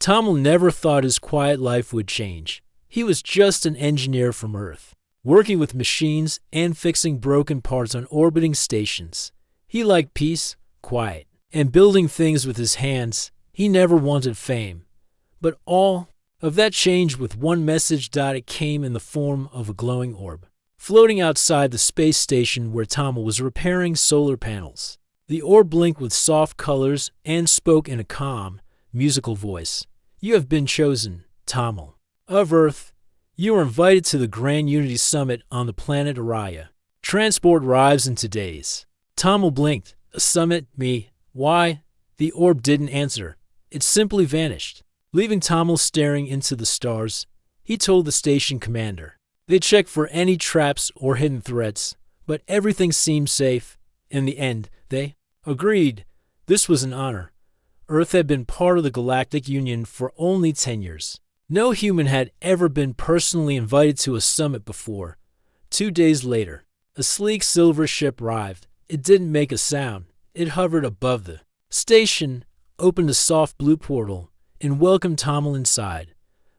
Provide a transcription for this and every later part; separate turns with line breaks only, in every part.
Tamil never thought his quiet life would change. He was just an engineer from Earth, working with machines and fixing broken parts on orbiting stations. He liked peace, quiet, and building things with his hands. He never wanted fame. But all of that changed with one message. It came in the form of a glowing orb, floating outside the space station where Tamil was repairing solar panels. The orb blinked with soft colors and spoke in a calm, musical voice. "You have been chosen, Tamil, of Earth. You are invited to the Grand Unity Summit on the planet Araya. Transport arrives in 2 days." Tamil blinked. "A summit? Me? Why?" The orb didn't answer. It simply vanished, leaving Tamil staring into the stars. He told the station commander. They checked for any traps or hidden threats, but everything seemed safe. In the end, they agreed. This was an honor. Earth had been part of the Galactic Union for only 10 years. No human had ever been personally invited to a summit before. 2 days later, a sleek silver ship arrived. It didn't make a sound. It hovered above the station, opened a soft blue portal, and welcomed Tamil inside.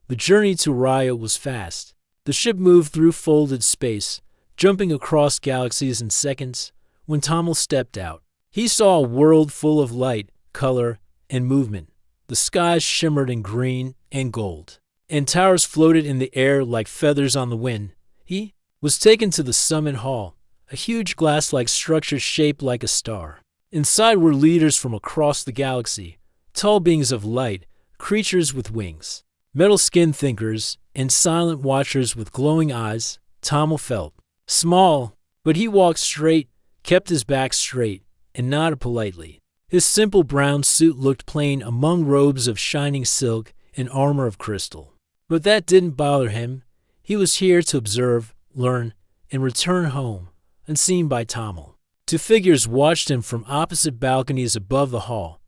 The journey to Raya was fast. The ship moved through folded space, jumping across galaxies in seconds. When Tamil stepped out, he saw a world full of light, color, and movement. The skies shimmered in green and gold, and towers floated in the air like feathers on the wind. He was taken to the summit hall, a huge glass-like structure shaped like a star. Inside were leaders from across the galaxy, tall beings of light, creatures with wings, metal-skinned thinkers, and silent watchers with glowing eyes. Tamil felt small, but he walked straight, kept his back straight, and nodded politely. His simple brown suit looked plain among robes of shining silk and armor of crystal. But that didn't bother him. He was here to observe, learn, and return home, unseen by Tamil. 2 figures watched him from opposite balconies above the hall.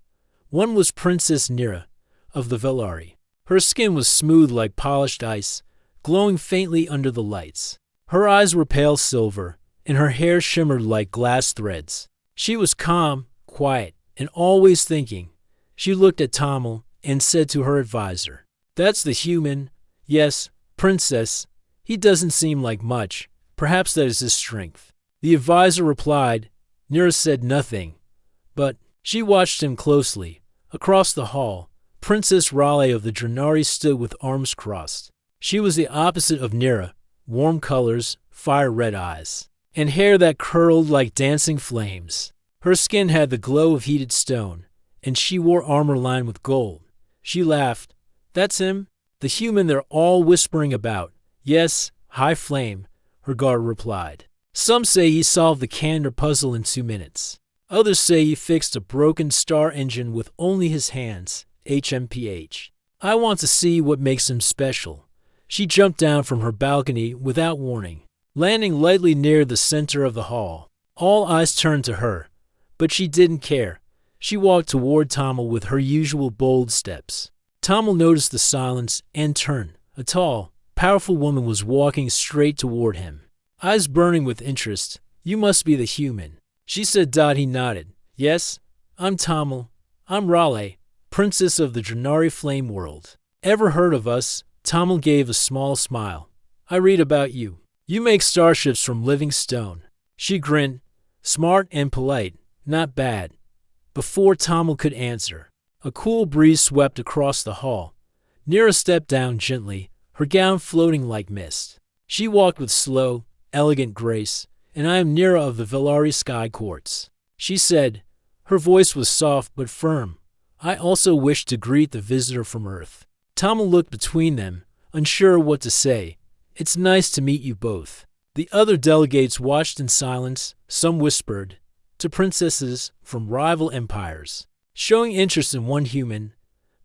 One was Princess Nira of the Velari. Her skin was smooth like polished ice, glowing faintly under the lights. Her eyes were pale silver, and her hair shimmered like glass threads. She was calm, quiet, and always thinking. She looked at Tamil and said to her advisor, "That's the human." "Yes, Princess. He doesn't seem like much. Perhaps that is his strength." The advisor replied. Nira said nothing, but she watched him closely. Across the hall, Princess Raleigh of the Drenari stood with arms crossed. She was the opposite of Nira, warm colors, fire-red eyes, and hair that curled like dancing flames. Her skin had the glow of heated stone, and she wore armor lined with gold. She laughed. "That's him, the human they're all whispering about." "Yes, High Flame," her guard replied. "Some say he solved the Kandor puzzle in 2 minutes. Others say he fixed a broken star engine with only his hands. HMPH. I want to see what makes him special." She jumped down from her balcony without warning, landing lightly near the center of the hall. All eyes turned to her, but she didn't care. She walked toward Tamil with her usual bold steps. Tamil noticed the silence and turned. A tall, powerful woman was walking straight toward him, eyes burning with interest. "You must be the human," she said. He nodded. "Yes, I'm Tamil. I'm Raleigh, Princess of the Drenari Flame World. Ever heard of us?" Tamil gave a small smile. "I read about you. You make starships from living stone." She grinned. "Smart and polite. Not bad." Before Tamil could answer, a cool breeze swept across the hall. Nira stepped down gently, her gown floating like mist. She walked with slow, elegant grace. "And I am Nira of the Velari Sky Courts," she said. Her voice was soft but firm. "I also wish to greet the visitor from Earth." Tamil looked between them, unsure what to say. "It's nice to meet you both." The other delegates watched in silence. Some whispered to princesses from rival empires, showing interest in one human.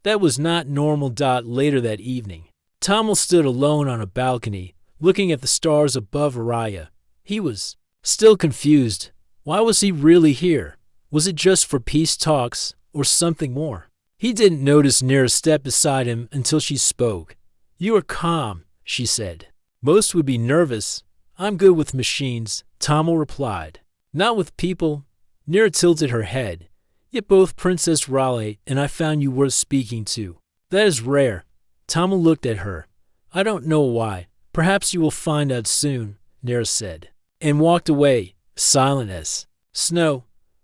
That was not normal. Later that evening, Tamil stood alone on a balcony, looking at the stars above Araya. He was still confused. Why was he really here? Was it just for peace talks, or something more? He didn't notice Nira step beside him until she spoke. "You are calm," she said. "Most would be nervous." "I'm good with machines," Tamil replied. "Not with people." Nira tilted her head. "Yet both Princess Raleigh and I found you worth speaking to." That is rare. Tamil looked at her. I don't know why. Perhaps you will find out soon, Nira said, and walked away, silent as snow.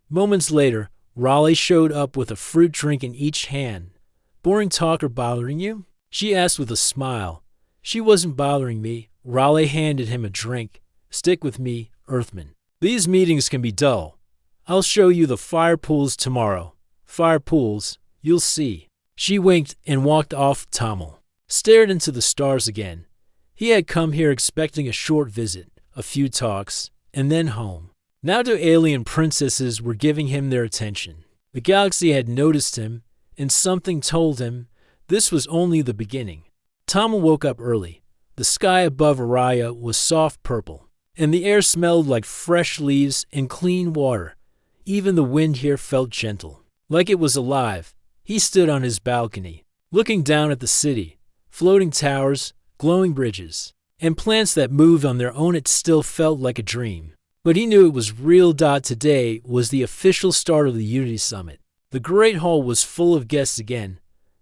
Moments later, Raleigh showed up with a fruit drink in each hand. Boring talk or bothering you? She asked with a smile. She wasn't bothering me. Raleigh handed him a drink. Stick with me, Earthman. These meetings can be dull. I'll show you the fire pools tomorrow. Fire pools, you'll see. She winked and walked off. Tamil stared into the stars again. He had come here expecting a short visit, a few talks, and then home. Now two alien princesses were giving him their attention. The galaxy had noticed him, and something told him this was only the beginning. Tamil woke up early. The sky above Araya was soft purple, and the air smelled like fresh leaves and clean water. Even the wind here felt gentle, like it was alive. He stood on his balcony, looking down at the city, floating towers, glowing bridges, and plants that moved on their own. It still felt like a dream. But he knew it was real. Today was the official start of the Unity Summit. The Great Hall was full of guests again.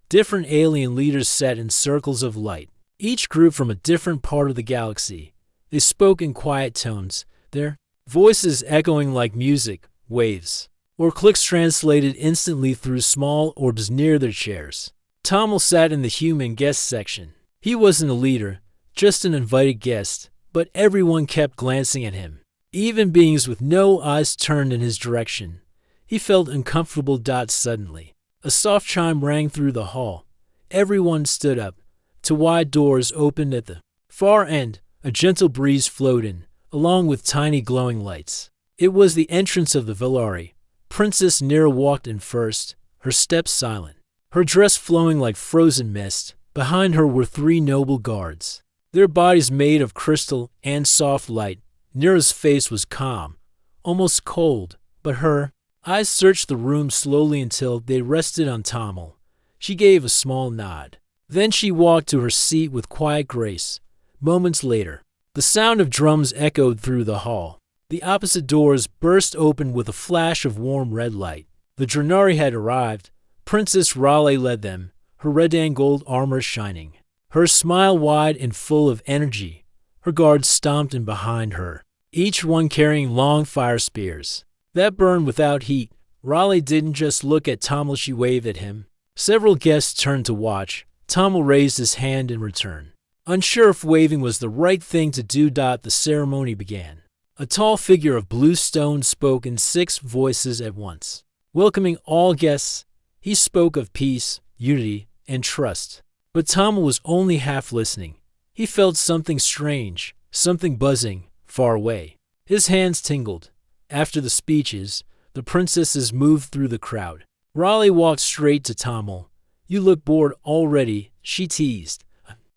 Different alien leaders sat in circles of light, each group from a different part of the galaxy. They spoke in quiet tones, their voices echoing like music, waves, or clicks translated instantly through small orbs near their chairs. Tamil sat in the human guest section. He wasn't a leader, just an invited guest, but everyone kept glancing at him. Even beings with no eyes turned in his direction. He felt uncomfortable. Suddenly, a soft chime rang through the hall. Everyone stood up. Two wide doors opened at the far end. A gentle breeze flowed in, along with tiny glowing lights. It was the entrance of the Villari. Princess Nira walked in first, her steps silent, her dress flowing like frozen mist. Behind her were three noble guards, their bodies made of crystal and soft light. Nira's face was calm, almost cold, but her eyes searched the room slowly until they rested on Tamil. She gave a small nod. Then she walked to her seat with quiet grace. Moments later, the sound of drums echoed through the hall. The opposite doors burst open with a flash of warm red light. The Drenari had arrived. Princess Raleigh led them, her red and gold armor shining, her smile wide and full of energy. Her guards stomped in behind her, each one carrying long fire spears that burned without heat. Raleigh didn't just look at Tamil, she waved at him. Several guests turned to watch. Tamil raised his hand in return, unsure if waving was the right thing to do. The ceremony began. A tall figure of blue stone spoke in 6 voices at once, welcoming all guests. He spoke of peace, unity, and trust. But Tamil was only half listening. He felt something strange, something buzzing, far away. His hands tingled. After the speeches, the princesses moved through the crowd. Raleigh walked straight to Tamil. You look bored already, she teased.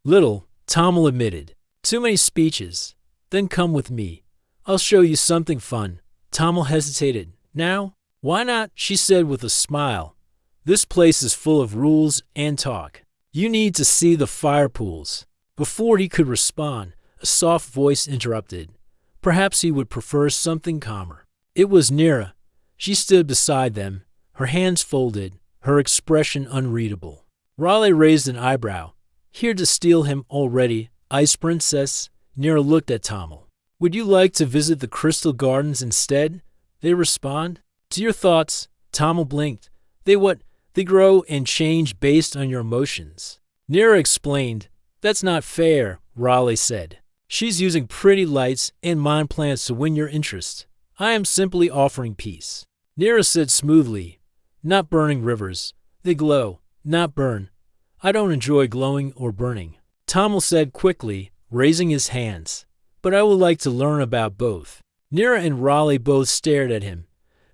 Little, Tamil admitted. Too many speeches. Then come with me. I'll show you something fun. Tamil hesitated. Now? Why not? She said with a smile. This place is full of rules and talk. You need to see the fire pools. Before he could respond, a soft voice interrupted. Perhaps he would prefer something calmer. It was Nira. She stood beside them, her hands folded, her expression unreadable. Raleigh raised an eyebrow. Here to steal him already, Ice Princess? Nira looked at Tamil. Would you like to visit the Crystal Gardens instead? They respond. To your thoughts? Tamil blinked. They grow and change based on your emotions. Nira explained. That's not fair, Raleigh said. She's using pretty lights and mind plants to win your interest. I am simply offering peace. Nira said smoothly. Not burning rivers. They glow, not burn. I don't enjoy glowing or burning. Tamil said quickly, raising his hands. But I would like to learn about both. Nira and Raleigh both stared at him.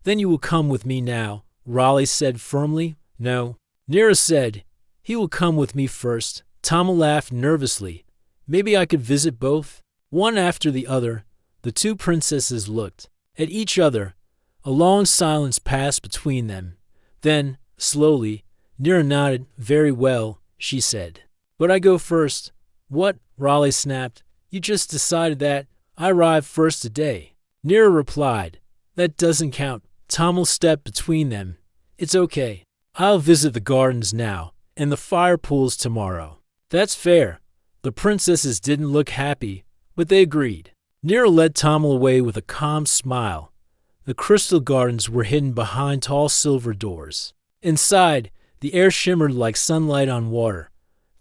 Then you will come with me now, Raleigh said firmly. No. Nira said, he will come with me first. Tamil laughed nervously. Maybe I could visit both? One after the other, the two princesses looked at each other. A long silence passed between them. Then, slowly, Nira nodded. Very well, she said. But I go first. What? Raleigh snapped. You just decided that. I arrived first today. Nira replied. That doesn't count. Tamil stepped between them. It's okay. I'll visit the gardens now, and the fire pools tomorrow. That's fair. The princesses didn't look happy, but they agreed. Nero led Tommel away with a calm smile. The crystal gardens were hidden behind tall silver doors. Inside, the air shimmered like sunlight on water.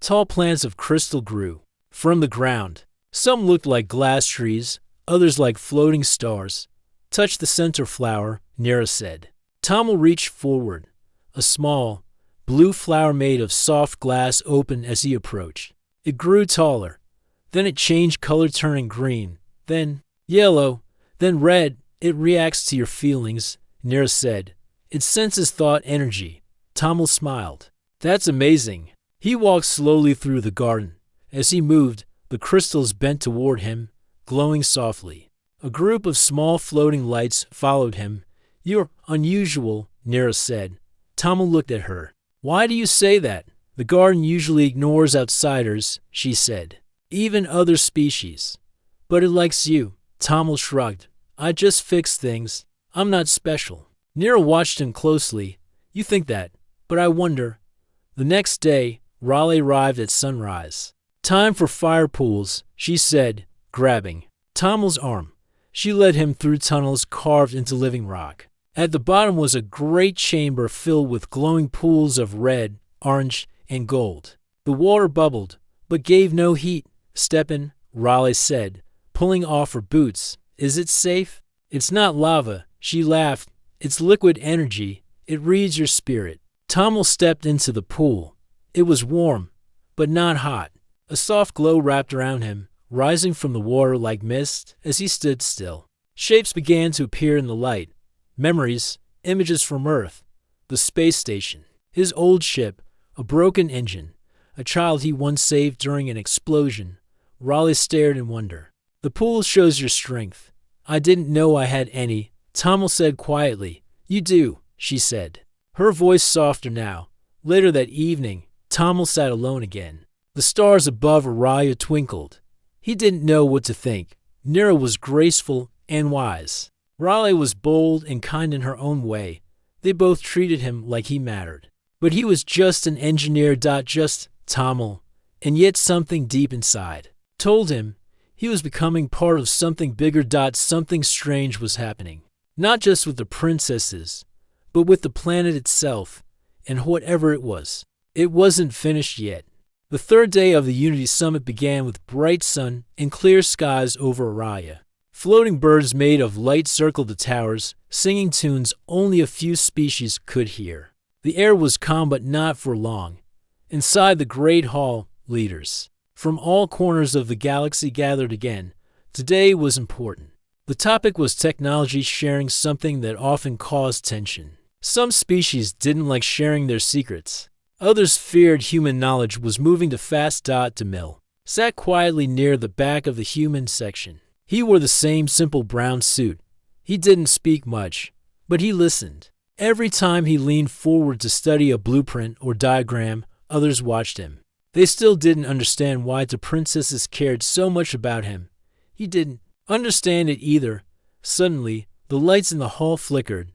Tall plants of crystal grew from the ground. Some looked like glass trees, others like floating stars. Touch the center flower, Nero said. Tommel reached forward. A small, blue flower made of soft glass opened as he approached. It grew taller. Then it changed color, turning green, then yellow, then red. It reacts to your feelings, Nero said. It senses thought energy. Tommel smiled. That's amazing. He walked slowly through the garden. As he moved, the crystals bent toward him, glowing softly. A group of small floating lights followed him. You're unusual, Nero said. Tommel looked at her. Why do you say that? The garden usually ignores outsiders, she said. Even other species. But it likes you. Tommel shrugged. I just fix things. I'm not special. Nero watched him closely. You think that, but I wonder. The next day, Raleigh arrived at sunrise. Time for fire pools, she said, grabbing Tommel's arm. She led him through tunnels carved into living rock. At the bottom was a great chamber filled with glowing pools of red, orange, and gold. The water bubbled, but gave no heat. Step in, Raleigh said, pulling off her boots. Is it safe? It's not lava, she laughed. It's liquid energy. It reads your spirit. Tommel stepped into the pool. It was warm, but not hot. A soft glow wrapped around him, rising from the water like mist as he stood still. Shapes began to appear in the light. Memories, images from Earth, the space station, his old ship, a broken engine, a child he once saved during an explosion. Raleigh stared in wonder. The pool shows your strength. I didn't know I had any, Tommel said quietly. You do, she said. Her voice softer now. Later that evening, Tommel sat alone again. The stars above Araya twinkled. He didn't know what to think. Nero was graceful and wise. Raleigh was bold and kind in her own way. They both treated him like he mattered. But he was just an engineer. Just Tommel. And yet something deep inside told him he was becoming part of something bigger. Something strange was happening. Not just with the princesses, but with the planet itself, and whatever it was. It wasn't finished yet. The third day of the Unity Summit began with bright sun and clear skies over Araya. Floating birds made of light circled the towers, singing tunes only a few species could hear. The air was calm, but not for long. Inside the great hall, leaders from all corners of the galaxy gathered again. Today was important. The topic was technology sharing, something that often caused tension. Some species didn't like sharing their secrets. Others feared human knowledge was moving too fast. DeMille sat quietly near the back of the human section. He wore the same simple brown suit. He didn't speak much, but he listened. Every time he leaned forward to study a blueprint or diagram, others watched him. They still didn't understand why the princesses cared so much about him. He didn't understand it either. Suddenly, the lights in the hall flickered.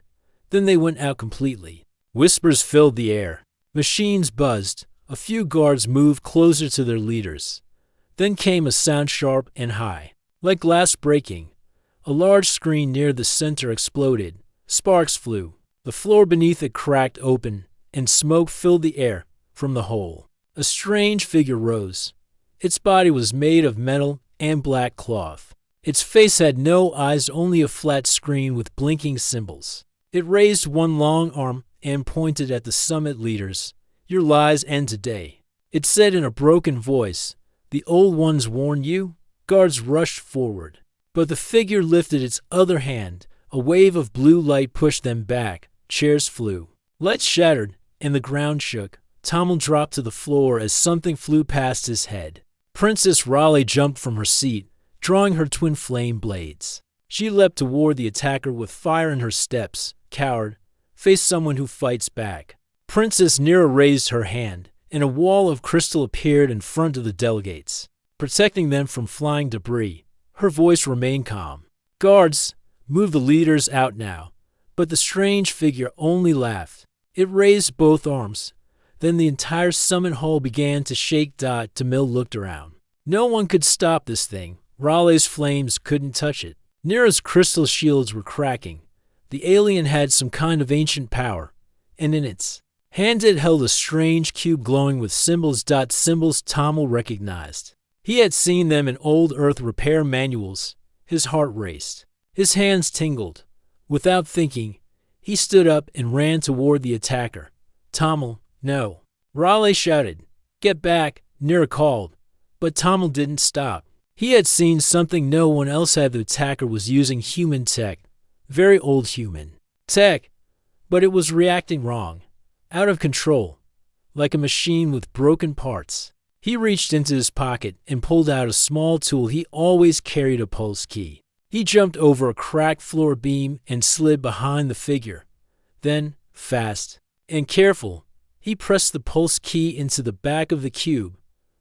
Then they went out completely. Whispers filled the air. Machines buzzed. A few guards moved closer to their leaders. Then came a sound sharp and high, like glass breaking. A large screen near the center exploded. Sparks flew. The floor beneath it cracked open, and smoke filled the air from the hole. A strange figure rose. Its body was made of metal and black cloth. Its face had no eyes, only a flat screen with blinking symbols. It raised one long arm and pointed at the summit leaders. Your lies end today. It said in a broken voice. The old ones warned you? Guards rushed forward. But the figure lifted its other hand. A wave of blue light pushed them back. Chairs flew. Lights shattered, and the ground shook. Tommel dropped to the floor as something flew past his head. Princess Raleigh jumped from her seat, drawing her twin flame blades. She leapt toward the attacker with fire in her steps. Coward, face someone who fights back. Princess Nero raised her hand, and a wall of crystal appeared in front of the delegates, protecting them from flying debris. Her voice remained calm. Guards, move the leaders out now. But the strange figure only laughed. It raised both arms. Then the entire summit hall began to shake. Tamil looked around. No one could stop this thing. Raleigh's flames couldn't touch it. Nira's crystal shields were cracking. The alien had some kind of ancient power, and in its hand it held a strange cube glowing with symbols. Symbols Tamil recognized. He had seen them in old Earth repair manuals. His heart raced. His hands tingled. Without thinking, he stood up and ran toward the attacker. Tamil, no. Raleigh shouted. Get back, Nira called. But Tamil didn't stop. He had seen something no one else had. The attacker was using human tech. Very old human tech. But it was reacting wrong. Out of control. Like a machine with broken parts. He reached into his pocket and pulled out a small tool. He always carried a pulse key. He jumped over a cracked floor beam and slid behind the figure. Then, fast and careful, he pressed the pulse key into the back of the cube.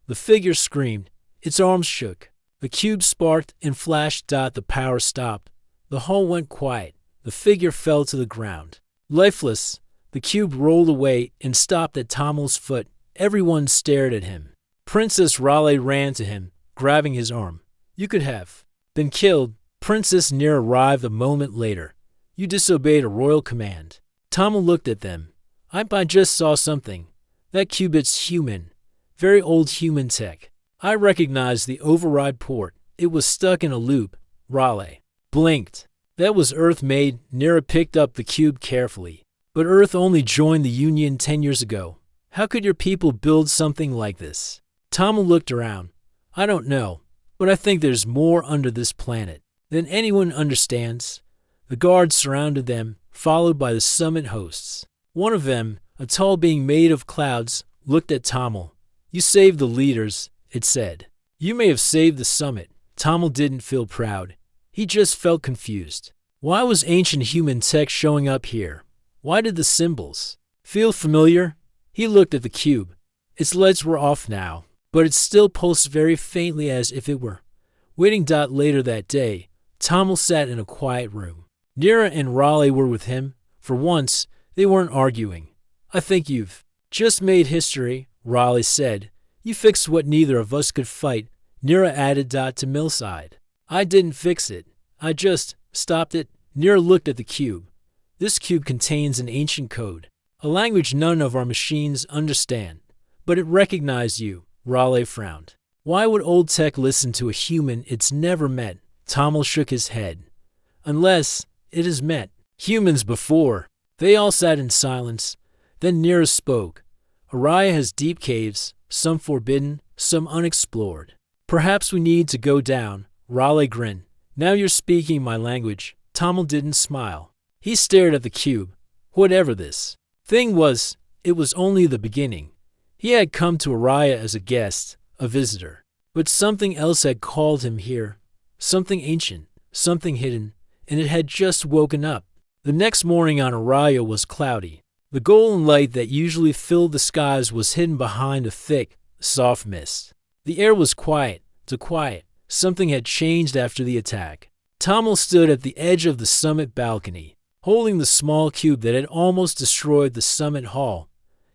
The figure screamed. Its arms shook. The cube sparked and flashed. The power stopped. The hall went quiet. The figure fell to the ground. Lifeless, the cube rolled away and stopped at Tamil's foot. Everyone stared at him. Princess Raleigh ran to him, grabbing his arm. You could have been killed. Princess Nira arrived a moment later. You disobeyed a royal command. Tamil looked at them. I just saw something. That cubit's human. Very old human tech. I recognized the override port. It was stuck in a loop. Raleigh blinked. That was Earth-made. Nira picked up the cube carefully. But Earth only joined the Union 10 years ago. How could your people build something like this? Tamil looked around. I don't know, but I think there's more under this planet than anyone understands. The guards surrounded them, followed by the summit hosts. One of them, a tall being made of clouds, looked at Tamil. You saved the leaders, it said. You may have saved the summit. Tamil didn't feel proud. He just felt confused. Why was ancient human tech showing up here? Why did the symbols feel familiar? He looked at the cube. Its lights were off now, but it still pulsed very faintly as if it were waiting. Later that day, Tamil sat in a quiet room. Nira and Raleigh were with him. For once, they weren't arguing. I think you've just made history, Raleigh said. You fixed what neither of us could fight, Nira added. Tamil sighed. I didn't fix it. I just stopped it. Nira looked at the cube. This cube contains an ancient code, a language none of our machines understand. But it recognized you, Raleigh frowned. Why would old tech listen to a human it's never met? Tamil shook his head. Unless it has met humans before. They all sat in silence. Then Nira spoke. Araya has deep caves, some forbidden, some unexplored. Perhaps we need to go down. Raleigh grinned. Now you're speaking my language. Tamil didn't smile. He stared at the cube. Whatever this thing was, it was only the beginning. He had come to Araya as a guest, a visitor. But something else had called him here. Something ancient, something hidden, and it had just woken up. The next morning on Araya was cloudy. The golden light that usually filled the skies was hidden behind a thick, soft mist. The air was quiet, too quiet. Something had changed after the attack. Tamil stood at the edge of the summit balcony, holding the small cube that had almost destroyed the summit hall.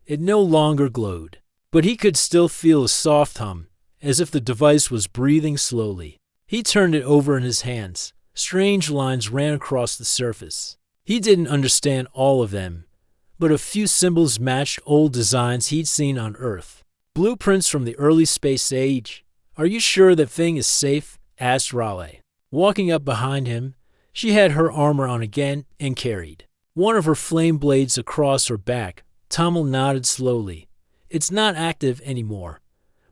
It no longer glowed, but he could still feel a soft hum, as if the device was breathing slowly. He turned it over in his hands. Strange lines ran across the surface. He didn't understand all of them, but a few symbols matched old designs he'd seen on Earth. Blueprints from the early space age. Are you sure that thing is safe? Asked Raleigh. Walking up behind him, she had her armor on again and carried one of her flame blades across her back. Tamil nodded slowly. It's not active anymore,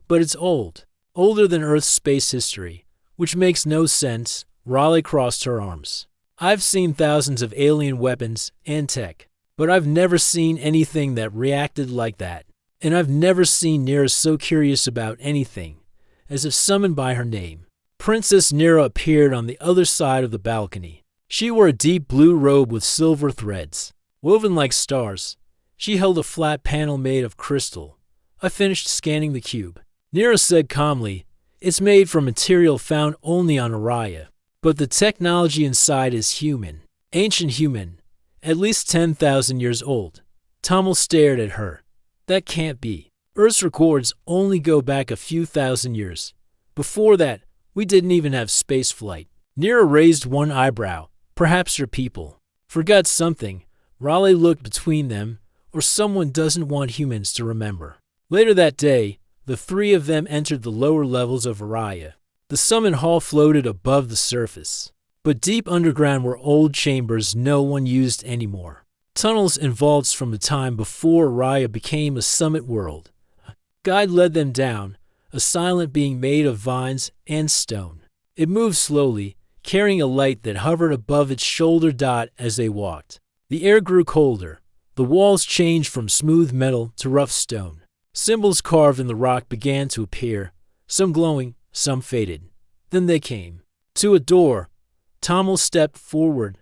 but it's old. Older than Earth's space history, which makes no sense. Raleigh crossed her arms. I've seen thousands of alien weapons and tech, but I've never seen anything that reacted like that. And I've never seen Nira so curious about anything, as if summoned by her name. Princess Nira appeared on the other side of the balcony. She wore a deep blue robe with silver threads, woven like stars. She held a flat panel made of crystal. I finished scanning the cube. Nira said calmly, it's made from material found only on Araya. But the technology inside is human. Ancient human. At least 10,000 years old. Tamil stared at her. That can't be. Earth's records only go back a few thousand years. Before that, we didn't even have space flight. Nira raised one eyebrow. Perhaps your people forgot something. Raleigh looked between them, or someone doesn't want humans to remember. Later that day, the three of them entered the lower levels of Araya. The summit hall floated above the surface, but deep underground were old chambers no one used anymore. Tunnels and vaults from the time before Araya became a summit world. A guide led them down, a silent being made of vines and stone. It moved slowly, carrying a light that hovered above its shoulder dot as they walked. The air grew colder. The walls changed from smooth metal to rough stone. Symbols carved in the rock began to appear, some glowing, some faded. Then they came to a door. Tommel stepped forward.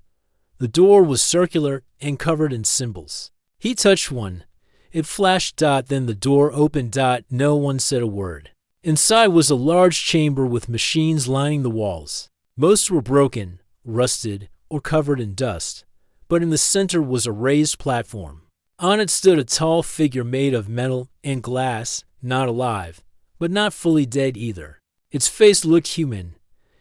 The door was circular and covered in symbols. He touched one. It flashed dot, then the door opened dot. No one said a word. Inside was a large chamber with machines lining the walls. Most were broken, rusted, or covered in dust, but in the center was a raised platform. On it stood a tall figure made of metal and glass, not alive, but not fully dead either. Its face looked human.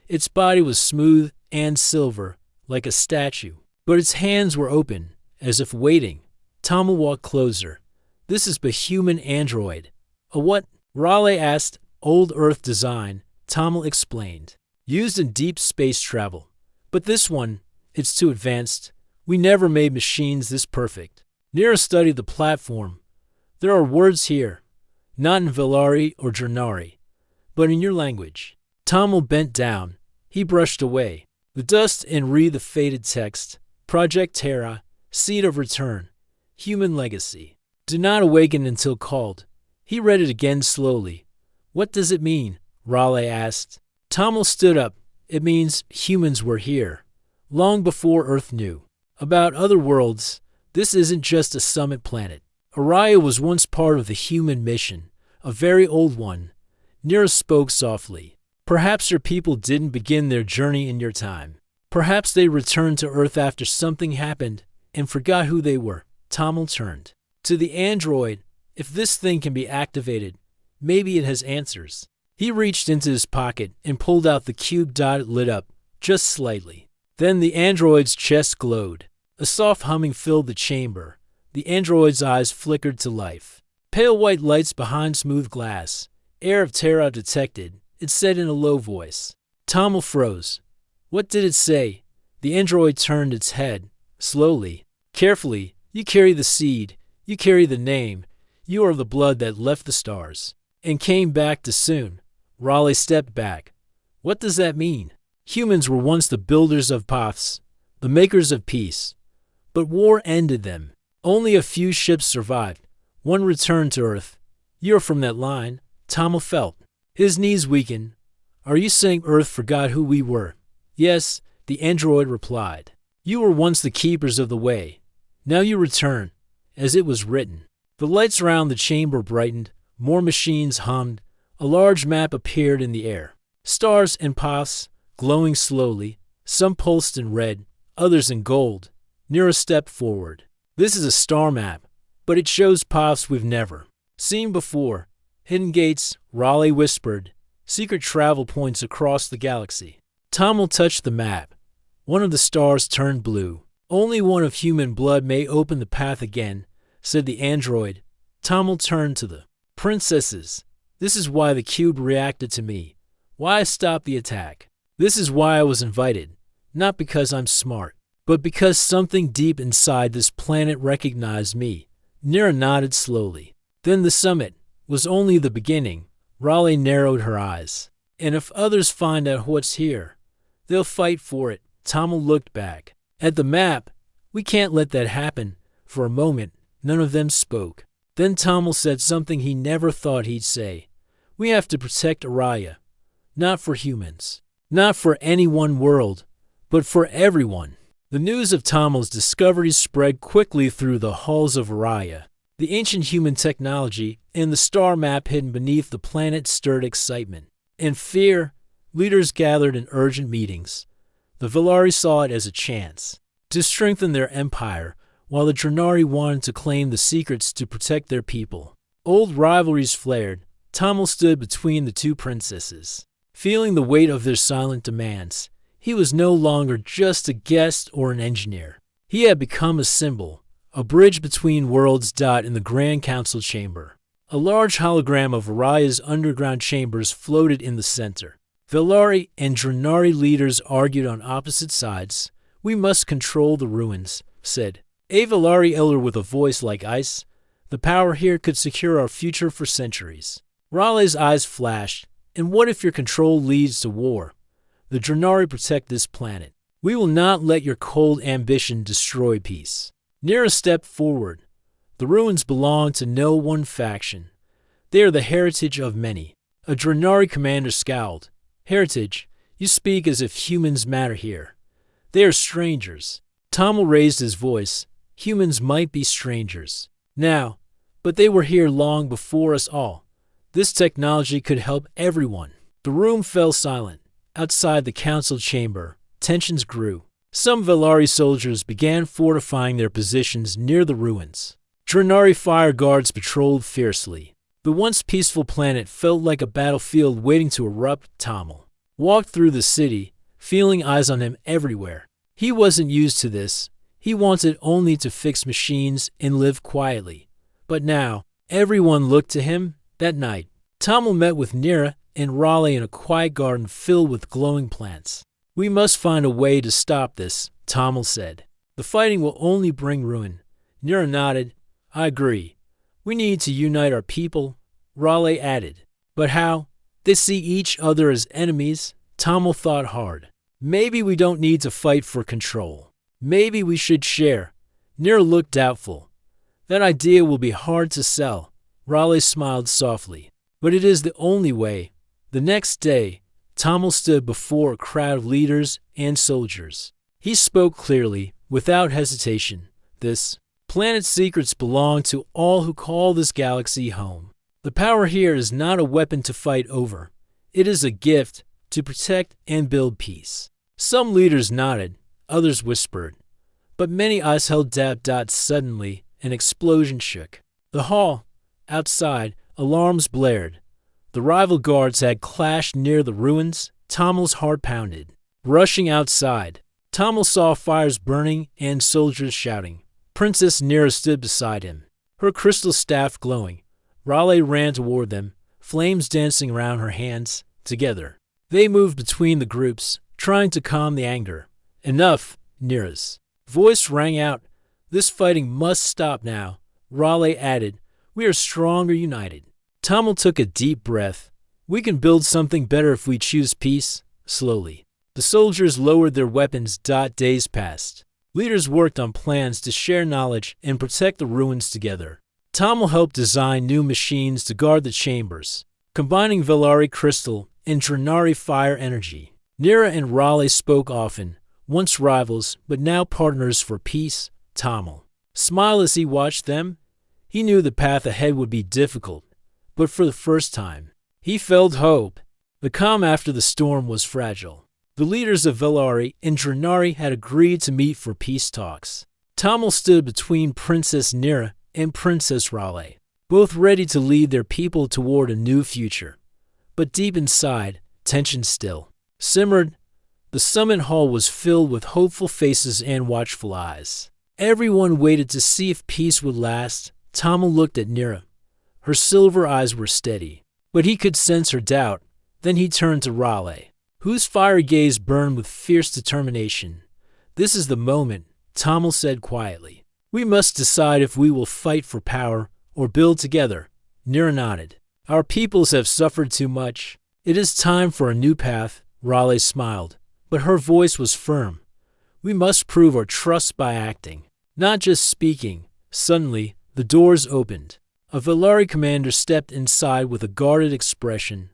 Its body was smooth and silver, like a statue, but its hands were open, as if waiting. Tommel walked closer. This is a human android. A what? Raleigh asked. Old Earth design, Tommel explained. Used in deep space travel. But this one, it's too advanced. We never made machines this perfect. Nira studied the platform. There are words here, not in Velari or Jernari, but in your language. Tommel bent down. He brushed away the dust and read the faded text. Project Terra, Seed of Return, Human Legacy. Do not awaken until called. He read it again slowly. What does it mean? Raleigh asked. Tommel stood up. It means humans were here, long before Earth knew. About other worlds, this isn't just a summit planet. Araya was once part of the human mission, a very old one. Nira spoke softly. Perhaps your people didn't begin their journey in your time. Perhaps they returned to Earth after something happened and forgot who they were. Tommel turned to the android. If this thing can be activated, maybe it has answers. He reached into his pocket and pulled out the cube dot. It lit up, just slightly. Then the android's chest glowed. A soft humming filled the chamber. The android's eyes flickered to life. Pale white lights behind smooth glass. Air of Terra detected, it said in a low voice. Tommel froze. What did it say? The android turned its head, slowly. Carefully, you carry the seed. You carry the name. You are the blood that left the stars and came back too soon. Raleigh stepped back. What does that mean? Humans were once the builders of paths, the makers of peace. But war ended them. Only a few ships survived. One returned to Earth. You're from that line. Tommel felt. His knees weakened. Are you saying Earth forgot who we were? Yes, the android replied. You were once the keepers of the way. Now you return, as it was written. The lights around the chamber brightened. More machines hummed. A large map appeared in the air. Stars and paths, glowing slowly. Some pulsed in red, others in gold. Nira stepped forward. This is a star map, but it shows paths we've never seen before. Hidden gates, Raleigh whispered. Secret travel points across the galaxy. Tommel touched the map. One of the stars turned blue. Only one of human blood may open the path again, said the android. Tommel turned to the princesses. This is why the cube reacted to me. Why I stopped the attack. This is why I was invited. Not because I'm smart, but because something deep inside this planet recognized me. Nira nodded slowly. Then the summit was only the beginning. Raleigh narrowed her eyes. And if others find out what's here, they'll fight for it. Tommel looked back at the map. We can't let that happen. For a moment, none of them spoke. Then Tommel said something he never thought he'd say. We have to protect Araya. Not for humans. Not for any one world, but for everyone. The news of Tommel's discoveries spread quickly through the halls of Araya. The ancient human technology and the star map hidden beneath the planet stirred excitement and fear. Leaders gathered in urgent meetings. The Velari saw it as a chance to strengthen their empire, while the Drenari wanted to claim the secrets to protect their people. Old rivalries flared. Tamil stood between the two princesses. Feeling the weight of their silent demands, he was no longer just a guest or an engineer. He had become a symbol, a bridge between worlds. In the Grand Council chamber, a large hologram of Araya's underground chambers floated in the center. Velari and Drenari leaders argued on opposite sides. "We must control the ruins," said a Velari elder with a voice like ice. "The power here could secure our future for centuries." Raleigh's eyes flashed. "And what if your control leads to war? The Drenari protect this planet. We will not let your cold ambition destroy peace." Nira stepped forward. "The ruins belong to no one faction. They are the heritage of many." A Drenari commander scowled. "Heritage? You speak as if humans matter here. They are strangers." Tamil raised his voice. "Humans might be strangers now, but they were here long before us all. This technology could help everyone." The room fell silent. Outside the council chamber, tensions grew. Some Velari soldiers began fortifying their positions near the ruins. Drenari fire guards patrolled fiercely. The once peaceful planet felt like a battlefield waiting to erupt. Tamil walked through the city, feeling eyes on him everywhere. He wasn't used to this. He wanted only to fix machines and live quietly. But now, everyone looked to him. That night, Tamil met with Nira and Raleigh in a quiet garden filled with glowing plants. "We must find a way to stop this," Tamil said. "The fighting will only bring ruin." Nira nodded. "I agree. We need to unite our people," Raleigh added. "But how? They see each other as enemies." Tamil thought hard. "Maybe we don't need to fight for control. Maybe we should share." Nira looked doubtful. "That idea will be hard to sell." Raleigh smiled softly. "But it is the only way." The next day, Tamil stood before a crowd of leaders and soldiers. He spoke clearly, without hesitation. "This planet's secrets belong to all who call this galaxy home. The power here is not a weapon to fight over. It is a gift to protect and build peace." Some leaders nodded, others whispered, but many eyes held down. Suddenly, an explosion shook the hall. Outside, alarms blared. The rival guards had clashed near the ruins. Tamil's heart pounded. Rushing outside, Tamil saw fires burning and soldiers shouting. Princess Nira stood beside him, her crystal staff glowing. Raleigh ran toward them, flames dancing around her hands. Together, they moved between the groups, trying to calm the anger. "Enough!" Nira's voice rang out. "This fighting must stop now." Raleigh added, "We are stronger united." Tamil took a deep breath. "We can build something better if we choose peace." Slowly, the soldiers lowered their weapons. Days passed. Leaders worked on plans to share knowledge and protect the ruins together. Tamil helped design new machines to guard the chambers, combining Velari crystal and Drenari fire energy. Nira and Raleigh spoke often, once rivals, but now partners for peace. Tamil smiled as he watched them. He knew the path ahead would be difficult, but for the first time, he felt hope. The calm after the storm was fragile. The leaders of Velari and Drenari had agreed to meet for peace talks. Tamil stood between Princess Nira and Princess Raleigh, both ready to lead their people toward a new future. But deep inside, tension still simmered. The summit hall was filled with hopeful faces and watchful eyes. Everyone waited to see if peace would last. Tamil looked at Nira. Her silver eyes were steady, but he could sense her doubt. Then he turned to Raleigh, whose fiery gaze burned with fierce determination. "This is the moment," Tamil said quietly. "We must decide if we will fight for power or build together." Nira nodded. "Our peoples have suffered too much. It is time for a new path." Raleigh smiled, but her voice was firm. "We must prove our trust by acting, not just speaking." Suddenly, the doors opened. A Velari commander stepped inside with a guarded expression.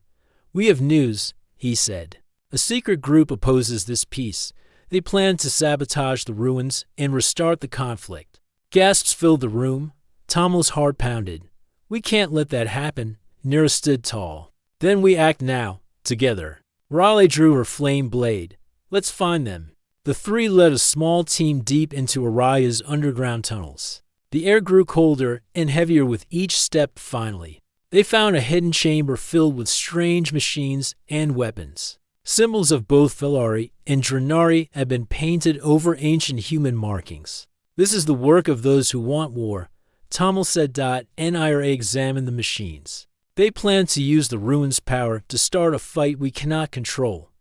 "We have news," he said. "A secret group opposes this peace. They plan to sabotage the ruins and restart the conflict." Gasps filled the room. Tamil's heart pounded. "We can't let that happen." Nira stood tall. "Then we act now, together." Raleigh drew her flame blade. "Let's find them." The three led a small team deep into Araya's underground tunnels. The air grew colder and heavier with each step. Finally, they found a hidden chamber filled with strange machines and weapons. Symbols of both Velari and Drenari had been painted over ancient human markings. "This is the work of those who want war," Tamil said. Nira examined the machines. "They plan to use the ruins' power to start a fight we cannot control."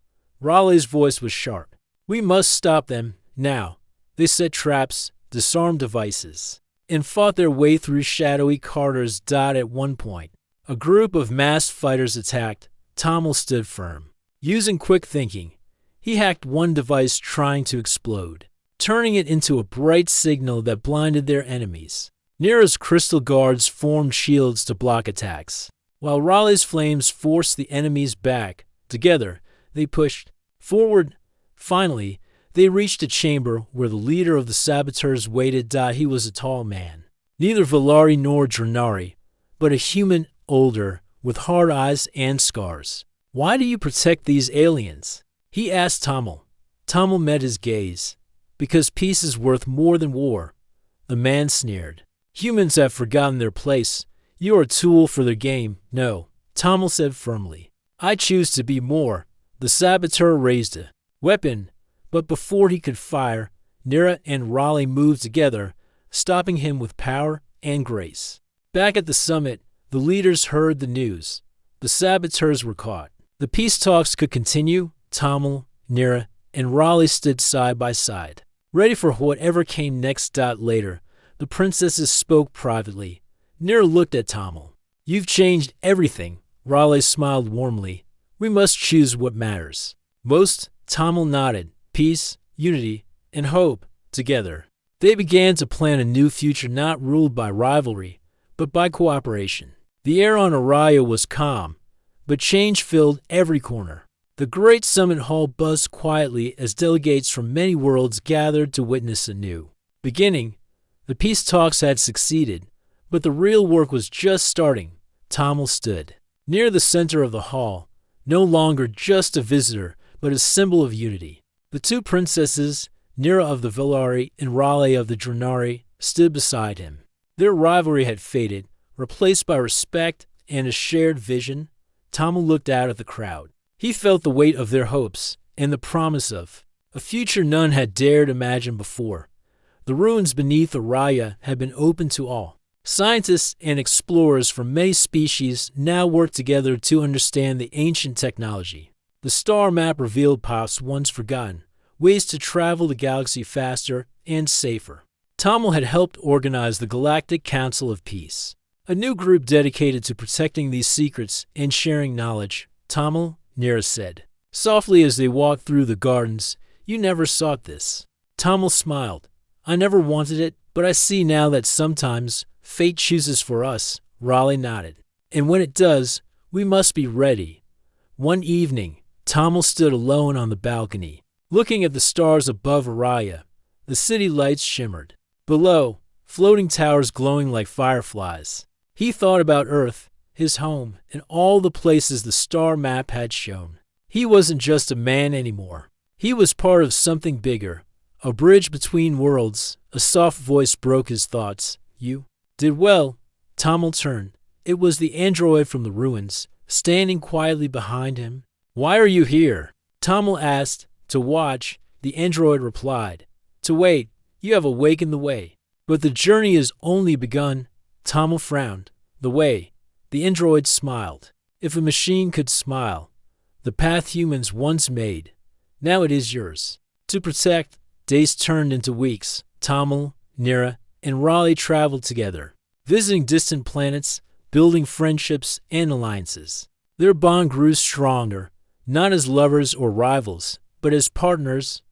Raleigh's voice was sharp. "We must stop them now." They set traps, disarmed devices, and fought their way through shadowy corridors. At one point, a group of masked fighters attacked. Tamil stood firm. Using quick thinking, he hacked one device trying to explode, turning it into a bright signal that blinded their enemies. Nira's crystal guards formed shields to block attacks, while Raleigh's flames forced the enemies back. Together, they pushed forward. Finally, they reached a chamber where the leader of the saboteurs waited. He was a tall man, neither Velari nor Drenari, but a human, older, with hard eyes and scars. "Why do you protect these aliens?" he asked Tamil. Tamil met his gaze. "Because peace is worth more than war," the man sneered. "Humans have forgotten their place. You are a tool for their game." "No," Tamil said firmly. "I choose to be more." The saboteur raised a weapon, but before he could fire, Nira and Raleigh moved together, stopping him with power and grace. Back at the summit, the leaders heard the news. The saboteurs were caught. The peace talks could continue. Tamil, Nira, and Raleigh stood side by side, ready for whatever came next. Later, the princesses spoke privately. Nira looked at Tamil. "You've changed everything." Raleigh smiled warmly. "We must choose what matters most." Tamil nodded. Peace, unity, and hope together. They began to plan a new future not ruled by rivalry, but by cooperation. The air on Araya was calm, but change filled every corner. The great summit hall buzzed quietly as delegates from many worlds gathered to witness a new beginning. The peace talks had succeeded, but the real work was just starting. Tamil stood near the center of the hall, no longer just a visitor, but a symbol of unity. The two princesses, Nira of the Velari and Raleigh of the Drenari, stood beside him. Their rivalry had faded, replaced by respect and a shared vision. Tamil looked out at the crowd. He felt the weight of their hopes and the promise of a future none had dared imagine before. The ruins beneath Araya had been open to all. Scientists and explorers from many species now worked together to understand the ancient technology. The star map revealed paths once forgotten, ways to travel the galaxy faster and safer. Tamil had helped organize the Galactic Council of Peace, a new group dedicated to protecting these secrets and sharing knowledge. "Tamil," Nira said, softly as they walked through the gardens, "you never sought this." Tamil smiled. "I never wanted it, but I see now that sometimes fate chooses for us." Raleigh nodded. "And when it does, we must be ready." One evening, Tamil stood alone on the balcony, looking at the stars above Araya. The city lights shimmered. Below, floating towers glowing like fireflies. He thought about Earth, his home, and all the places the star map had shown. He wasn't just a man anymore. He was part of something bigger, a bridge between worlds. A soft voice broke his thoughts. "You did well." Tamil turned. It was the android from the ruins, standing quietly behind him. "Why are you here?" Tamil asked. "To watch," the android replied. "To wait. You have awakened the way. But the journey is only begun." Tamil frowned. "The way." The android smiled. "If a machine could smile, the path humans once made, now it is yours. To protect." Days turned into weeks. Tamil, Nira, and Raleigh traveled together, visiting distant planets, building friendships and alliances. Their bond grew stronger, not as lovers or rivals, but as partners.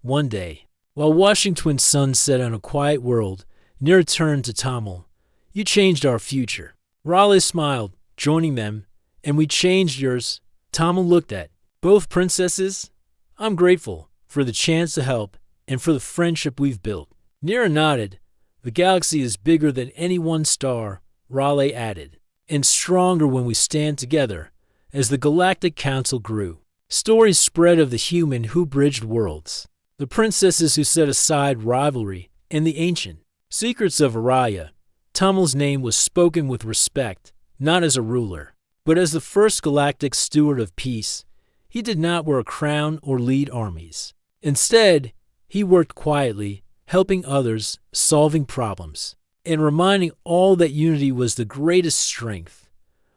One day, while watching twin suns set on a quiet world, Nira turned to Tamil. "You changed our future." Raleigh smiled, joining them. "And we changed yours." Tamil looked at both princesses. "I'm grateful for the chance to help and for the friendship we've built." Nira nodded. "The galaxy is bigger than any one star," Raleigh added, "and stronger when we stand together." As the Galactic Council grew, stories spread of the human who bridged worlds. the princesses who set aside rivalry, and the ancient secrets of Araya. Tamil's name was spoken with respect, not as a ruler, but as the first galactic steward of peace. He did not wear a crown or lead armies. Instead, he worked quietly, helping others, solving problems, and reminding all that unity was the greatest strength.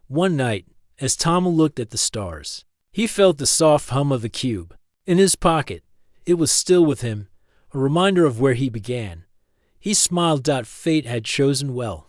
One night, as Tamil looked at the stars, he felt the soft hum of the cube. In his pocket, it was still with him, a reminder of where he began. He smiled. Fate had chosen well.